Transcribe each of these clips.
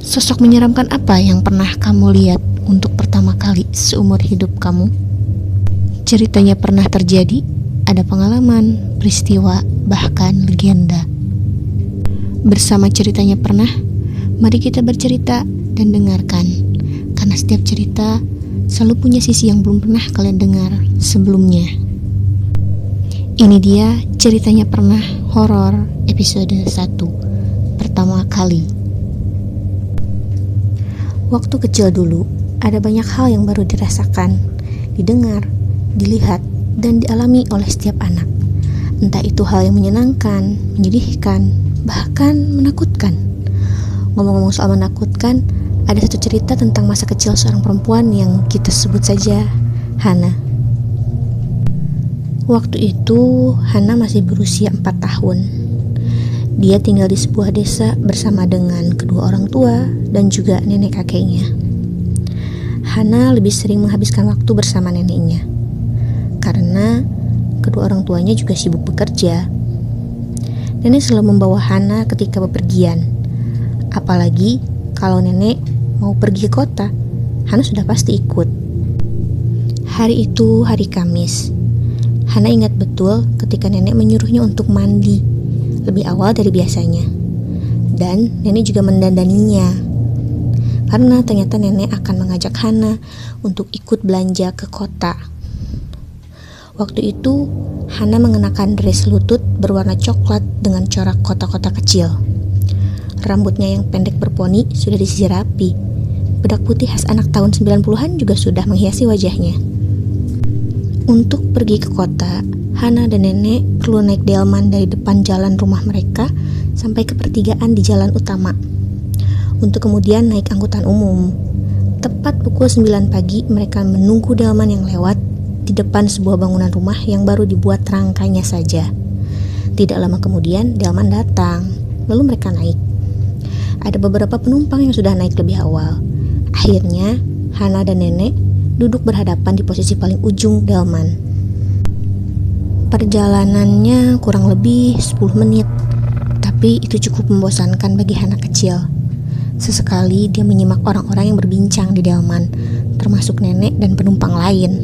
Sosok menyeramkan apa yang pernah kamu lihat untuk pertama kali seumur hidup kamu? Ceritanya pernah terjadi, ada pengalaman, peristiwa, bahkan legenda. Bersama ceritanya pernah, mari kita bercerita dan dengarkan. Karena setiap cerita selalu punya sisi yang belum pernah kalian dengar sebelumnya. Ini dia ceritanya pernah horor episode 1, pertama kali. Waktu kecil dulu, ada banyak hal yang baru dirasakan, didengar, dilihat, dan dialami oleh setiap anak. Entah itu hal yang menyenangkan, menyedihkan, bahkan menakutkan. Ngomong-ngomong soal menakutkan, ada satu cerita tentang masa kecil seorang perempuan yang kita sebut saja Hana. Waktu itu, Hana masih berusia 4 tahun. Dia tinggal di sebuah desa bersama dengan kedua orang tua dan juga nenek kakeknya. Hana lebih sering menghabiskan waktu bersama neneknya, karena kedua orang tuanya juga sibuk bekerja. Nenek selalu membawa Hana ketika bepergian. Apalagi kalau nenek mau pergi ke kota, Hana sudah pasti ikut. Hari itu hari Kamis. Hana ingat betul ketika nenek menyuruhnya untuk mandi lebih awal dari biasanya. Dan nenek juga mendandaninya, karena ternyata nenek akan mengajak Hana untuk ikut belanja ke kota. Waktu itu, Hana mengenakan dress lutut berwarna coklat dengan corak kotak-kotak kecil. Rambutnya yang pendek berponi sudah disisir rapi. Bedak putih khas anak tahun 90-an juga sudah menghiasi wajahnya. Untuk pergi ke kota, Hana dan nenek perlu naik delman dari depan jalan rumah mereka sampai ke pertigaan di jalan utama, untuk kemudian naik angkutan umum. Tepat pukul 9 pagi mereka menunggu delman yang lewat di depan sebuah bangunan rumah yang baru dibuat rangkanya saja. Tidak lama kemudian delman datang, lalu mereka naik. Ada beberapa penumpang yang sudah naik lebih awal. Akhirnya Hana dan nenek duduk berhadapan di posisi paling ujung delman. Perjalanannya kurang lebih 10 menit, tapi itu cukup membosankan bagi Hana kecil. Sesekali dia menyimak orang-orang yang berbincang di delman, termasuk nenek dan penumpang lain.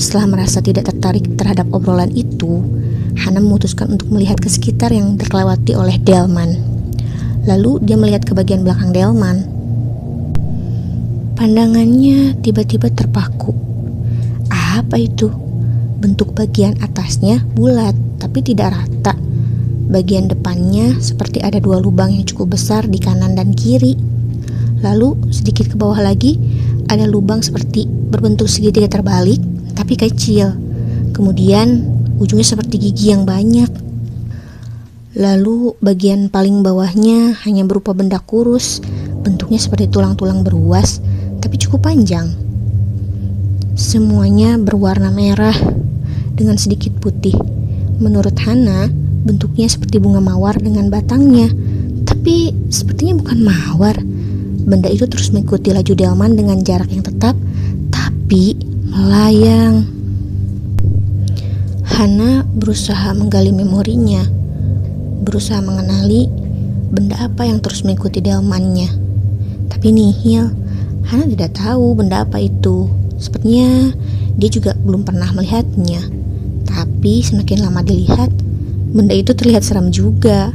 Setelah merasa tidak tertarik terhadap obrolan itu, Hana memutuskan untuk melihat ke sekitar yang terlewati oleh delman. Lalu dia melihat ke bagian belakang delman. Pandangannya tiba-tiba terpaku. Apa itu? Bentuk bagian atasnya bulat tapi tidak rata. Bagian depannya seperti ada 2 lubang yang cukup besar di kanan dan kiri. Lalu sedikit ke bawah lagi ada lubang seperti berbentuk segitiga terbalik tapi kecil. Kemudian ujungnya seperti gigi yang banyak. Lalu bagian paling bawahnya hanya berupa benda kurus, bentuknya seperti tulang-tulang beruas tapi cukup panjang. Semuanya berwarna merah dengan sedikit putih. Menurut Hana, bentuknya seperti bunga mawar dengan batangnya, tapi sepertinya bukan mawar. Benda itu terus mengikuti laju delman dengan jarak yang tetap, tapi melayang. Hana berusaha menggali memorinya, berusaha mengenali benda apa yang terus mengikuti delmannya. Tapi nihil. Hana tidak tahu benda apa itu. Sepertinya dia juga belum pernah melihatnya. Tapi semakin lama dilihat, benda itu terlihat seram juga.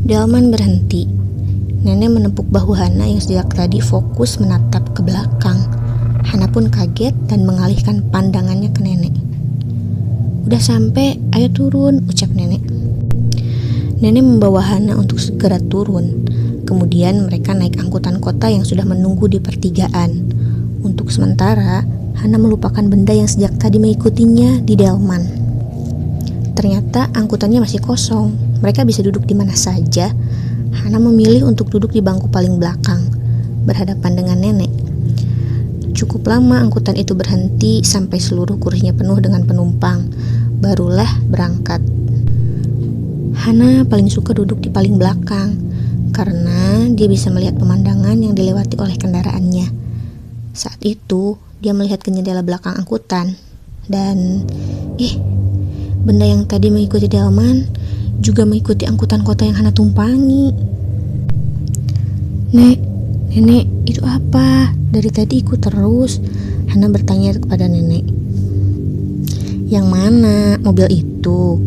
Delman berhenti. Nenek menepuk bahu Hana yang sejak tadi fokus menatap ke belakang. Hana pun kaget dan mengalihkan pandangannya ke nenek. "Udah sampai, ayo turun," ucap nenek. Nenek membawa Hana untuk segera turun. Kemudian mereka naik angkutan kota yang sudah menunggu di pertigaan. Untuk sementara, Hana melupakan benda yang sejak tadi mengikutinya di delman. Ternyata angkutannya masih kosong. Mereka bisa duduk di mana saja. Hana memilih untuk duduk di bangku paling belakang, berhadapan dengan nenek. Cukup lama angkutan itu berhenti sampai seluruh kursinya penuh dengan penumpang. Barulah berangkat. Hana paling suka duduk di paling belakang, karena dia bisa melihat pemandangan yang dilewati oleh kendaraannya. Saat itu, dia melihat ke jendela belakang angkutan. Dan, benda yang tadi mengikuti delman juga mengikuti angkutan kota yang Hana tumpangi. "Nek, "Nenek, itu apa? Dari tadi ikut terus." Hana bertanya kepada nenek. "Yang mana? Mobil itu?"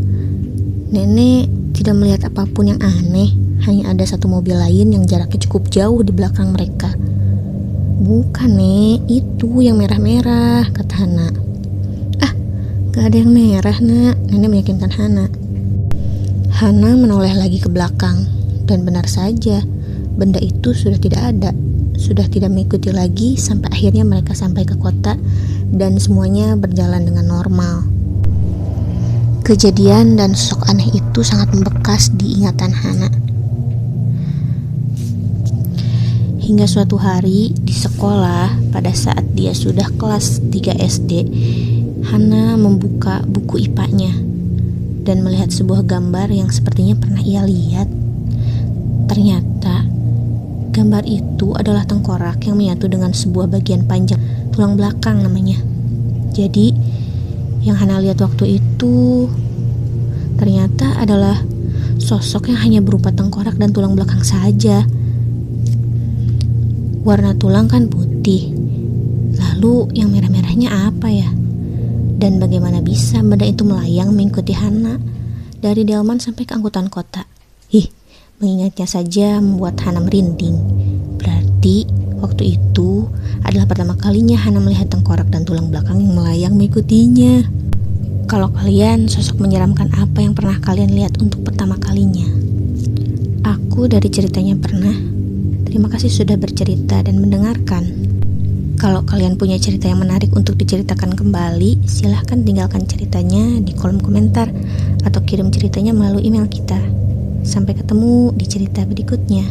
Nenek tidak melihat apapun yang aneh, hanya ada satu mobil lain yang jaraknya cukup jauh di belakang mereka. "Bukan, Nek, itu yang merah-merah," kata Hana. "Ah, gak ada yang merah, Nak," nenek meyakinkan Hana. Hana menoleh lagi ke belakang, dan benar saja, benda itu sudah tidak ada, sudah tidak mengikuti lagi sampai akhirnya mereka sampai ke kota dan semuanya berjalan dengan normal. Kejadian dan sosok aneh itu sangat membekas di ingatan Hana. Hingga suatu hari di sekolah, pada saat dia sudah kelas 3 SD, Hana membuka buku IPA-nya dan melihat sebuah gambar yang sepertinya pernah ia lihat. Ternyata gambar itu adalah tengkorak yang menyatu dengan sebuah bagian panjang tulang belakang namanya. Jadi yang Hana lihat waktu itu ternyata adalah sosok yang hanya berupa tengkorak dan tulang belakang saja. Warna tulang kan putih, lalu yang merah-merahnya apa ya? Dan bagaimana bisa benda itu melayang mengikuti Hana dari delman sampai ke angkutan kota? Mengingatnya saja membuat Hana merinding. Berarti waktu itu adalah pertama kalinya Hana melihat tengkorak dan tulang belakang yang melayang mengikutinya. Kalau kalian, sosok menyeramkan apa yang pernah kalian lihat untuk pertama kalinya? Aku dari ceritanya pernah. Terima kasih sudah bercerita dan mendengarkan. Kalau kalian punya cerita yang menarik untuk diceritakan kembali, silahkan tinggalkan ceritanya di kolom komentar atau kirim ceritanya melalui email kita. Sampai ketemu di cerita berikutnya.